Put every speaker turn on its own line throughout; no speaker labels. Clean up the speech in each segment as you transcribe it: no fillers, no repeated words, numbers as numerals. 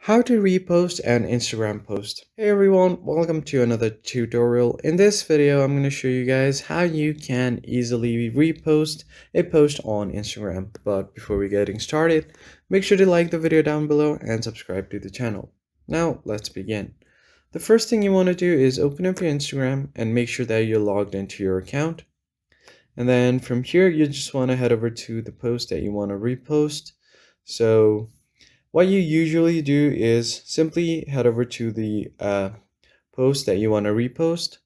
How to repost an Instagram post. Hey everyone, welcome to another tutorial. In this video, I'm going to show you guys how you can easily repost a post on Instagram. But before we getting started, make sure to like the video down below and subscribe to the channel. Now, let's begin. The first thing you want to do is open up your Instagram and make sure that you're logged into your account. And then from here, you just want to head over to the post that you want to repost. So what you usually do is simply head over to the post that you want to repost.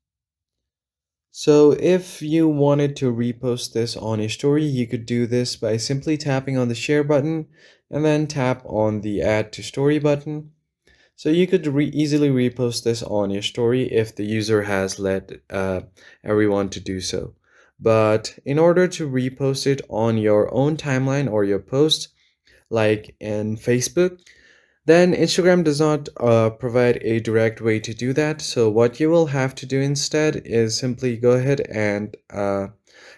So if you wanted to repost this on a story, you could do this by simply tapping on the share button and then tap on the add to story button. So you could easily repost this on your story if the user has let everyone to do so. But in order to repost it on your own timeline or your post, like in Facebook, then Instagram does not provide a direct way to do that. So what you will have to do instead is simply go ahead and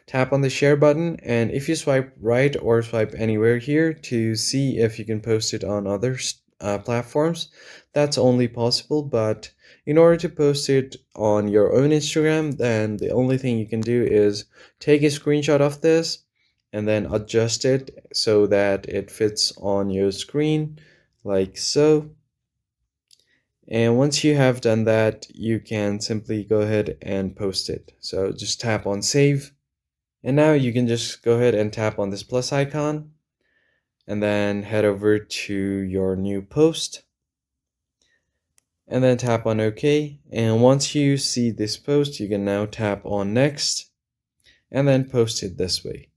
tap on the share button. And if you swipe right or swipe anywhere here to see if you can post it on other platforms, that's only possible. But in order to post it on your own Instagram, then the only thing you can do is take a screenshot of this and then adjust it so that it fits on your screen like so. And once you have done that, you can simply go ahead and post it. So just tap on save. And now you can just go ahead and tap on this plus icon and then head over to your new post and then tap on OK. And once you see this post, you can now tap on next and then post it this way.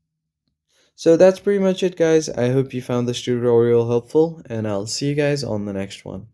So that's pretty much it, guys. I hope you found this tutorial helpful, and I'll see you guys on the next one.